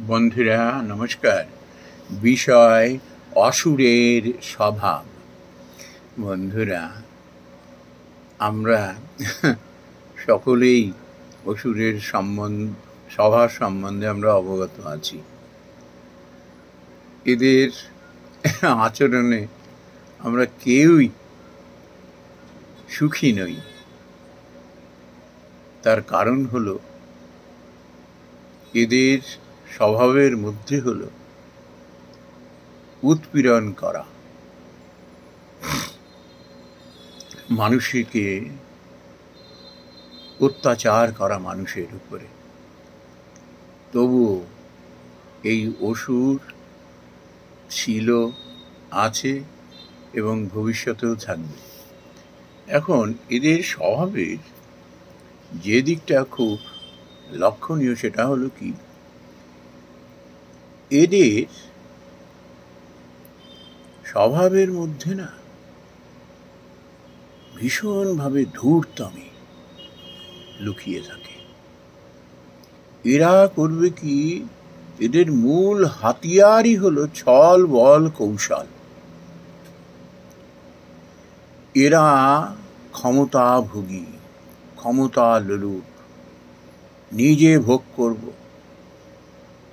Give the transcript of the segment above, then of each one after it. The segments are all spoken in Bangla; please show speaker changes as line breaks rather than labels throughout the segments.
বন্ধুরা নমস্কার। বিষয় অসুরের স্বভাব। বন্ধুরা, আমরা সকলেই অসুরের স্বভাব সম্বন্ধে আমরা অবগত আছি। এদের আচরণে আমরা কেউই সুখী নই। তার কারণ হলো এদের স্বভাবের মধ্যে হলো উৎপীড়ন করা, মানুষকে অত্যাচার করা মানুষের উপরে। তবুও এই অসুর ছিল, আছে এবং ভবিষ্যতেও থাকবে। এখন এদের স্বভাবের যে দিকটা খুব লক্ষণীয় সেটা হলো কি, এদের স্বভাবের মধ্যে না ভীষণভাবে ধূর্তমি লুকিয়ে থাকে। এরা করবে কি, এদের মূল হাতিয়ারই হলো ছল বল কৌশল। এরা ক্ষমতাভোগী, ক্ষমতা লোলুপ। নিজে ভোগ করব,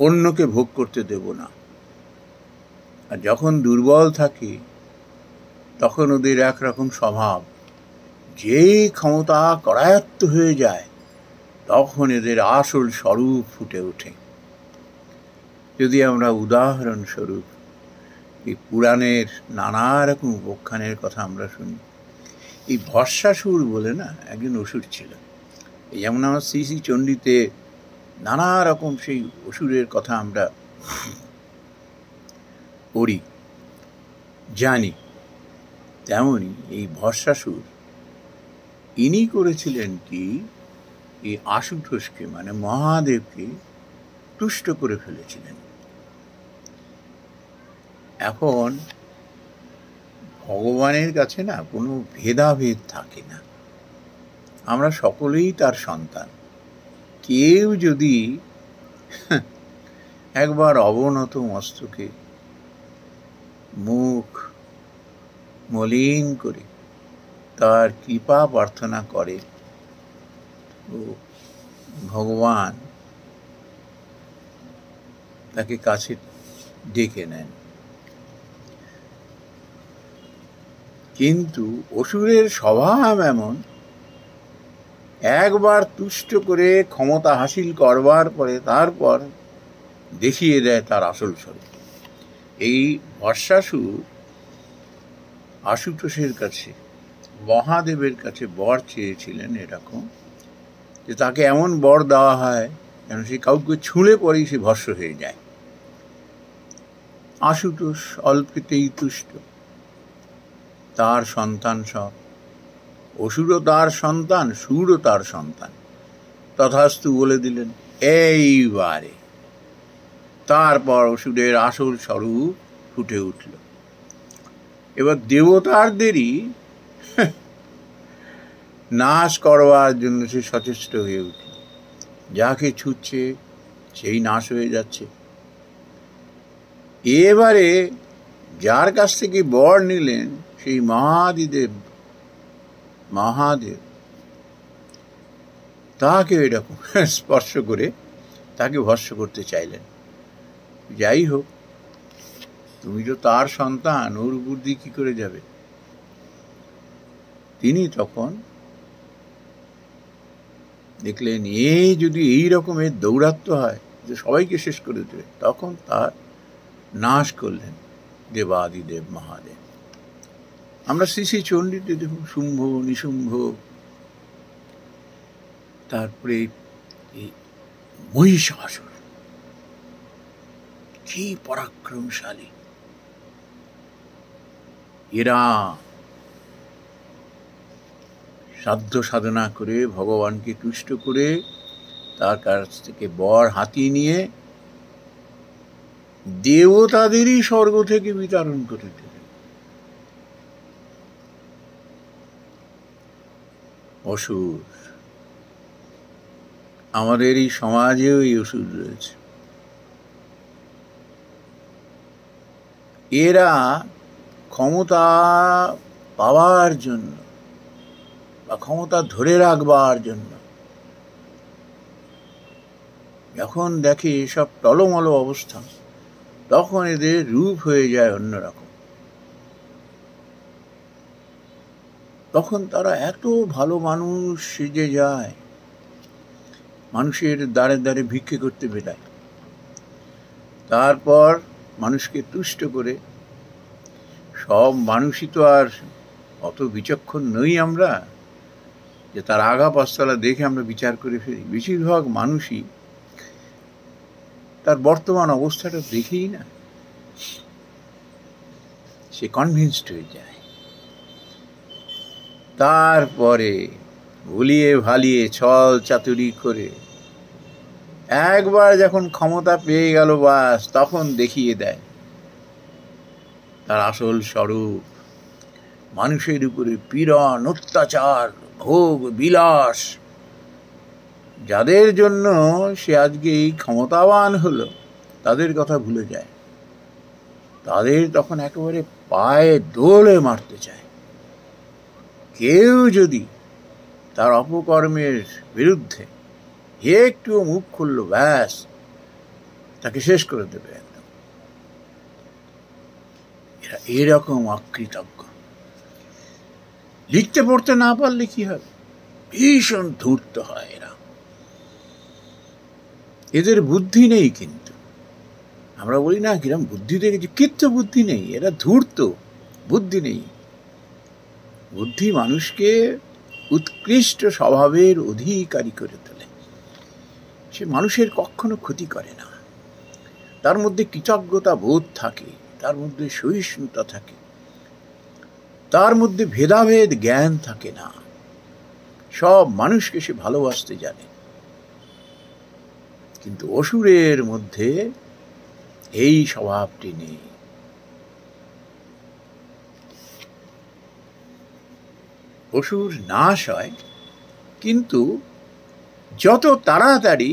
অন্যকে ভোগ করতে দেব না। আর যখন দুর্বল থাকে তখন ওদের একরকম স্বভাব, যেই ক্ষমতা করায়ত্ত হয়ে যায় তখন এদের আসল স্বরূপ ফুটে ওঠে। যদি আমরা উদাহরণস্বরূপ এই পুরাণের নানা রকম উপাখ্যানের কথা আমরা শুনি, এই ভস্মাসুর বলে না একজন অসুর ছিল। এই যেমন আমার শ্রী শ্রী চণ্ডীতে নানা রকম সেই অসুরের কথা আমরা পড়ি, জানি। তেমনি এই ভস্মাসুর ইনি করেছিলেন কি, এই আশুতোষকে মানে মহাদেবকে তুষ্ট করে ফেলেছিলেন। এখন ভগবানের কাছে না কোনো ভেদাভেদ থাকে না, আমরা সকলেই তার সন্তান। কেউ যদি একবার অবনত মস্তকে মুখ মলিন করে তার কৃপা প্রার্থনা করে, ও ভগবান তাকে কাছে ডেকে নেন। কিন্তু অসুরের স্বভাব এমন, একবার তুষ্ট করে ক্ষমতা হাসিল করবার পরে তারপর দেখিয়ে দেয় তার আসল স্বরূপ। এই ভস্মাসুর আশুতোষের কাছে, মহাদেবের কাছে বর চেয়েছিলেন এরকম, যে তাকে এমন বর দেওয়া হয় যেন সে কাউকে ছুঁলে পরেই সে ভস্ম হয়ে যায়। আশুতোষ অল্পেতেই তুষ্ট, তার সন্তান সব। অসুরও তার সন্তান, সুরও তার সন্তান। তথাস্তু বলে দিলেন। এইবারে তারপর অসুরের আসল স্বরূপ ফুটে উঠল। এবার দেবতাদেরই নাশ করবার জন্য সে সচেষ্ট হয়ে উঠল। যাকে ছুটছে সেই নাশ হয়ে যাচ্ছে। এবারে যার কাছ থেকে বর নিলেন সেই মহাদেব তাকে এরকম স্পর্শ করে তাকে ভস্ম করতে চাইলেন। যাই হোক, তুমি তো তার সন্তান, ওর বুদ্ধি কি করে যাবে? তিনি তখন দেখলেন যদি এই রকমের দৌরাত্ম্য হয় যে সবাইকে শেষ করে দেবে, তখন তার নাশ করলেন দেবাদিদেব মহাদেব। আমরা শ্রী শ্রী চণ্ডীতে দেখুন শুম্ভ নিশুম্ভ, তারপরে এই মহিষাসুর, কি পরাক্রমশালী। এরা সাধ্য সাধনা করে ভগবানকে তুষ্ট করে তার কাছ থেকে বর হাতিয়ে নিয়ে দেবতাদেরই স্বর্গ থেকে বিতরণ করে দিলেন। অসুর, আমাদের এই সমাজেও এই অসুর রয়েছে। এরা ক্ষমতা পাওয়ার জন্য বা ক্ষমতা ধরে রাখবার জন্য যখন দেখে সব টলমল অবস্থা, তখন এদের রূপ হয়ে যায় অন্যরকম। তখন তারা এত ভালো মানুষ সেজে যায়, মানুষের দ্বারে দ্বারে ভিক্ষে করতে বেড়ায়, তারপর মানুষকে তুষ্ট করে। সব মানুষই তো আর অত বিচক্ষণ নই আমরা যে তার আগা পাঁচতলা দেখে আমরা বিচার করে ফেলি। বেশিরভাগ মানুষই তার বর্তমান অবস্থাটা দেখেই না সে কনভিন্সড হয়ে যায়। তারপরে ভুলিয়ে ভালিয়ে ছল চাতুরি করে একবার যখন ক্ষমতা পেয়ে গেল, বাস তখন দেখিয়ে দেয় তার আসল স্বরূপ। মানুষের উপরে পীড়ন, অত্যাচার, ভোগ বিলাস, যাদের জন্য সে আজকে এই ক্ষমতাবান হলো, তাদের কথা ভুলে যায়। তাদের তখন একেবারে পায়ে দোলে মারতে চায়। কেউ যদি তার অপকর্মের বিরুদ্ধে একটু মুখ খুলল, ব্যাস তাকে শেষ করে দেবে একদম। এরা এরকম অকৃতজ্ঞ। লিখতে পড়তে না পারলে কি হবে? ভীষণ ধূর্ত হয় এরা। এদের বুদ্ধি নেই, কিন্তু আমরা বলি না কিরম বুদ্ধি দেখেছি, কিচ্ছু বুদ্ধি নেই। এরা ধূর্ত, বুদ্ধি নেই। বুদ্ধি মানুষকে উৎকৃষ্ট স্বভাবের অধিকারী করে তোলে। সে মানুষের কখনো ক্ষতি করে না, তার মধ্যে কৃতজ্ঞতা বোধ থাকে, তার মধ্যে সহিষ্ণুতা থাকে, তার মধ্যে ভেদাভেদ জ্ঞান থাকে না। সব মানুষকে সে ভালোবাসতে জানে। কিন্তু অসুরের মধ্যে এই স্বভাবটি নেই। অসুর নাশ হয়, কিন্তু যত তাড়াতাড়ি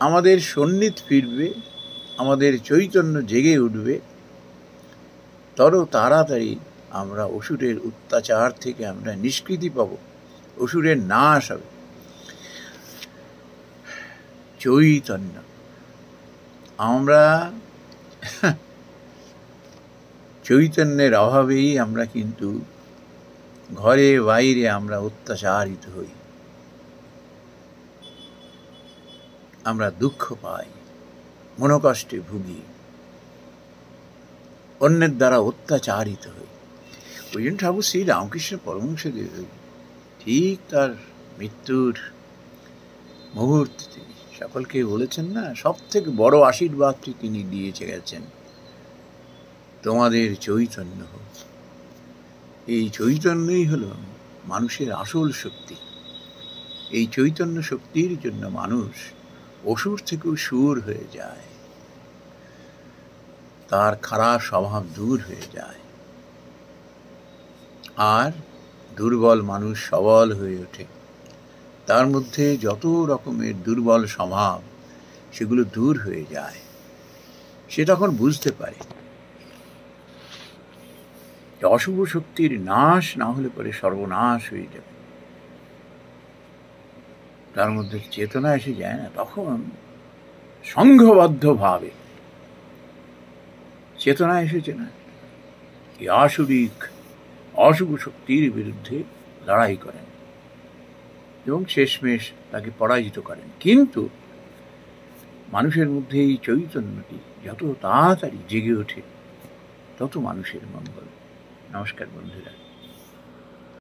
আমাদের সন্নিধ ফিরবে, আমাদের চৈতন্য জেগে উঠবে, তত তাড়াতাড়ি আমরা অসুরের অত্যাচার থেকে আমরা নিষ্কৃতি পাব, অসুরের নাশ হবে। চৈতন্য, আমরা চৈতন্যের অভাবেই আমরা কিন্তু ঘরে বাইরে আমরা অত্যাচারিত হই, আমরা দুঃখ পাই, মনোকষ্টে ভুগি, অন্যের দ্বারা অত্যাচারিত হই। ওই জন্য ঠাকুর শ্রী রামকৃষ্ণ পরমহংসদেব ঠিক তার মৃত্যুর মুহূর্তে তিনি সকলকে বলেছেন না, সব থেকে বড় আশীর্বাদটি তিনি দিয়েছে গেছেন, তোমাদের চৈতন্য হোক। এই চৈতন্যই হলো মানুষের আসল শক্তি। এই চৈতন্য শক্তির জন্য মানুষ অসুর থেকেও সুর হয়ে যায়, তার খারাপ স্বভাব দূর হয়ে যায়, আর দুর্বল মানুষ সবল হয়ে ওঠে। তার মধ্যে যত রকমের দুর্বল স্বভাব সেগুলো দূর হয়ে যায়। সে তখন বুঝতে পারে অশুভ শক্তির নাশ না হলে পরে সর্বনাশ হয়ে যাবে। তার মধ্যে চেতনা এসে যায় না, তখন সংঘবদ্ধ ভাবে চেতনা এসেছে না, এই আসুরিক অশুভ শক্তির বিরুদ্ধে লড়াই করেন এবং শেষমেশ তাকে পরাজিত করেন। কিন্তু মানুষের মধ্যে এই চৈতন্যটি যত তাড়াতাড়ি জেগে ওঠে, তত মানুষের মঙ্গল। নমস্কার বন্ধুরা।